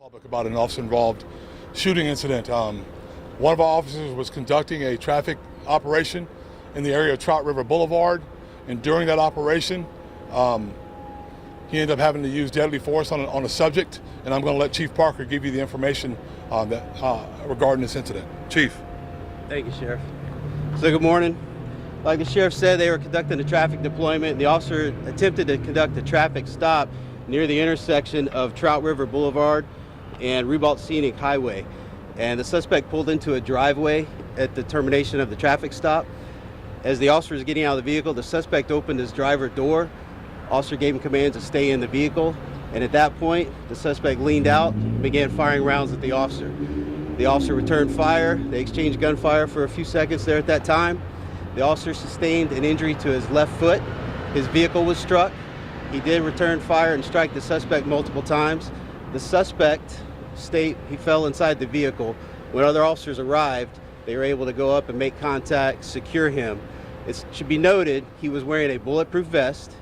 Public about an officer-involved shooting incident. One of our officers was conducting a traffic operation in the area of Trout River Boulevard, and during that operation, he ended up having to use deadly force on a subject, and I'm going to let Chief Parker give you the information regarding this incident. Chief. Thank you, Sheriff. So good morning. Like the Sheriff said, they were conducting a traffic deployment. The officer attempted to conduct a traffic stop near the intersection of Trout River Boulevard and Ribault Scenic Highway. And the suspect pulled into a driveway at the termination of the traffic stop. As the officer was getting out of the vehicle, the suspect opened his driver door. Officer gave him commands to stay in the vehicle. And at that point, the suspect leaned out and began firing rounds at the officer. The officer returned fire. They exchanged gunfire for a few seconds there at that time. The officer sustained an injury to his left foot. His vehicle was struck. He did return fire and strike the suspect multiple times. The suspect he fell inside the vehicle. When other officers arrived, they were able to go up and make contact, secure him. It should be noted, he was wearing a bulletproof vest.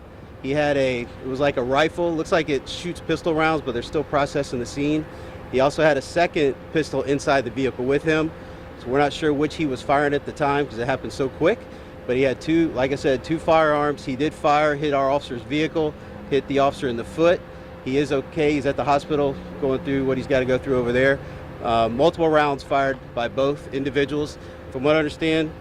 He had it was like a rifle. Looks like it shoots pistol rounds, but they're still processing the scene. He also had a second pistol inside the vehicle with him. So we're not sure which he was firing at the time because it happened so quick. But he had two, like I said, two firearms. He did fire, hit our officer's vehicle, hit the officer in the foot. He is okay. He's at the hospital going through what he's got to go through over there. Multiple rounds fired by both individuals. From what I understand,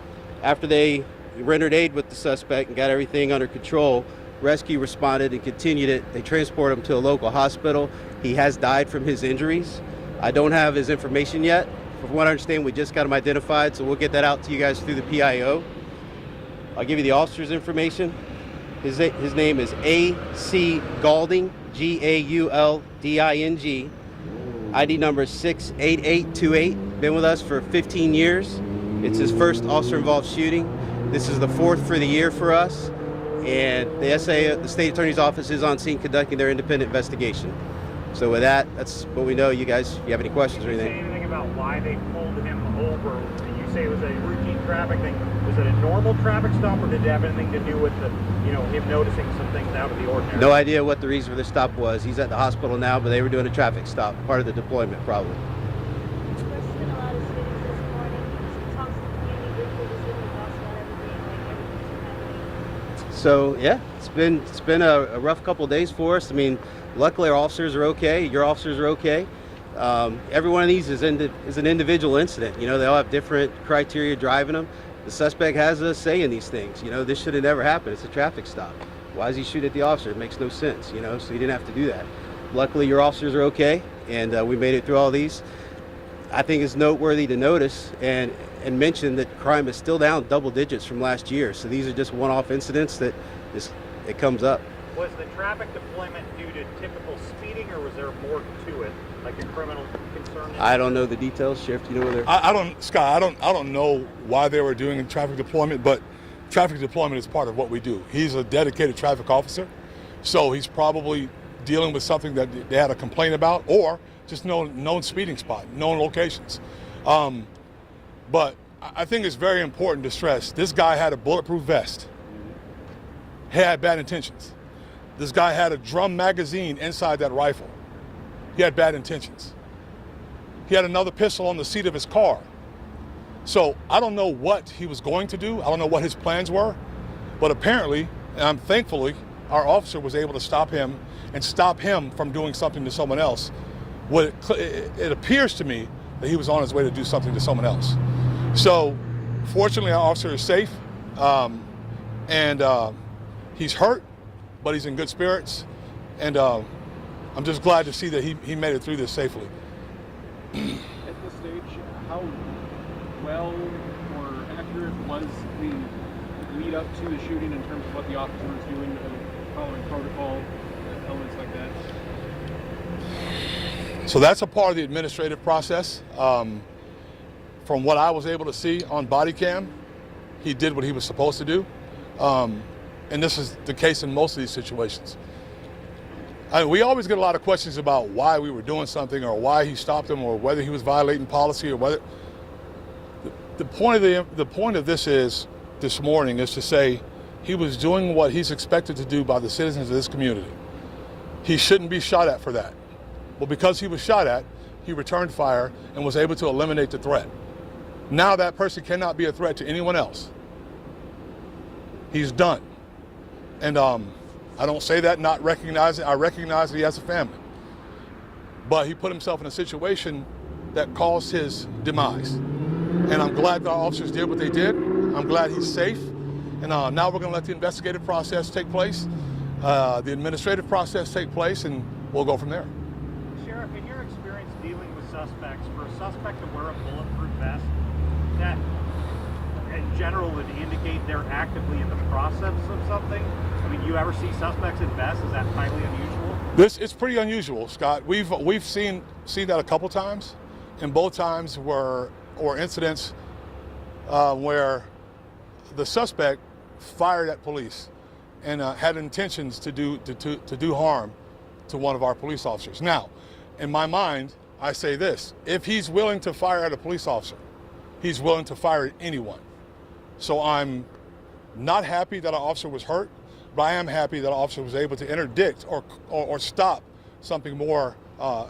after they rendered aid with the suspect and got everything under control, rescue responded and continued it. They transported him to a local hospital. He has died from his injuries. I don't have his information yet. From what I understand, we just got him identified, so we'll get that out to you guys through the PIO. I'll give you the officer's information. His name is A.C. Gaulding, G-A-U-L-D-I-N-G. ID number is 68828. Been with us for 15 years. It's his first officer-involved shooting. This is the fourth for the year for us. And the State Attorney's Office is on scene conducting their independent investigation. So with that, that's what we know. You guys, if you have any questions or anything? Did you say anything about why they pulled him over? You say it was a routine traffic thing. Was it a normal traffic stop, or did it have anything to do with him noticing some things out of the ordinary? No idea what the reason for the stop was. He's at the hospital now, but they were doing a traffic stop, part of the deployment probably. So yeah, it's been a rough couple of days for us. I mean, luckily our officers are okay. Your officers are okay. Every one of these is an individual incident. They all have different criteria driving them. The suspect has a say in these things. This should have never happened. It's a traffic stop. Why does he shoot at the officer? It makes no sense. So he didn't have to do that. Luckily, your officers are okay, and we made it through all these. I think it's noteworthy to notice and mention that crime is still down double digits from last year. So these are just one-off incidents that it comes up. Was the traffic deployment due to typical speeding, or was there more to it, like a criminal concern? I don't know the details. Sheriff, do you know whether? Scott, I don't know why they were doing traffic deployment, but traffic deployment is part of what we do. He's a dedicated traffic officer, so he's probably dealing with something that they had a complaint about, or just known speeding spot, known locations. But I think it's very important to stress, this guy had a bulletproof vest. He had bad intentions. This guy had a drum magazine inside that rifle. He had bad intentions. He had another pistol on the seat of his car. So I don't know what he was going to do. I don't know what his plans were. But apparently, and thankfully, our officer was able to stop him and stop him from doing something to someone else. It appears to me that he was on his way to do something to someone else. So fortunately, our officer is safe, and he's hurt, but he's in good spirits, and I'm just glad to see that he made it through this safely. At this stage, how well or accurate was the lead up to the shooting in terms of what the officer was doing, following protocol, elements like that? So that's a part of the administrative process. From what I was able to see on body cam, he did what he was supposed to do. And this is the case in most of these situations. We always get a lot of questions about why we were doing something, or why he stopped him, or whether he was violating policy, or whether. The point of this morning is to say he was doing what he's expected to do by the citizens of this community. He shouldn't be shot at for that. Well, because he was shot at, he returned fire and was able to eliminate the threat. Now that person cannot be a threat to anyone else. He's done. And I don't say that not recognizing, I recognize that he has a family. But he put himself in a situation that caused his demise. And I'm glad that our officers did what they did. I'm glad he's safe. And now we're going to let the investigative process take place, the administrative process take place, and we'll go from there. Sheriff, in your experience dealing with suspects, for a suspect to wear a bulletproof vest, that in general would indicate they're actively in the process of something? I mean, you ever see suspects in vests? Is that highly unusual? It's pretty unusual, Scott. We've seen that a couple times, and both times were incidents where the suspect fired at police and had intentions to do harm to one of our police officers. Now, in my mind, I say this: if he's willing to fire at a police officer, he's willing to fire at anyone. So I'm not happy that an officer was hurt, but I am happy that an officer was able to interdict or stop something more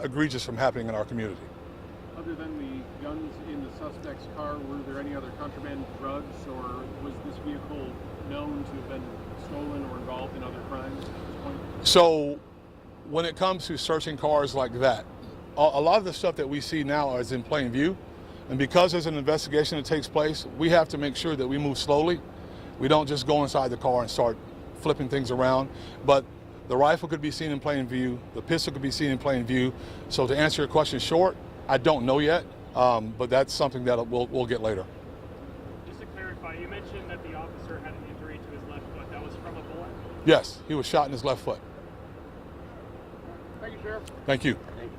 egregious from happening in our community. Other than the guns in the suspect's car, were there any other contraband drugs, or was this vehicle known to have been stolen or involved in other crimes at this point? So when it comes to searching cars like that, a lot of the stuff that we see now is in plain view. And because there's an investigation that takes place, we have to make sure that we move slowly. We don't just go inside the car and start flipping things around. But the rifle could be seen in plain view. The pistol could be seen in plain view. So to answer your question short, I don't know yet, but that's something that we'll get later. Just to clarify, you mentioned that the officer had an injury to his left foot. That was from a bullet? Yes, he was shot in his left foot. Thank you, Sheriff. Thank you. Thank you.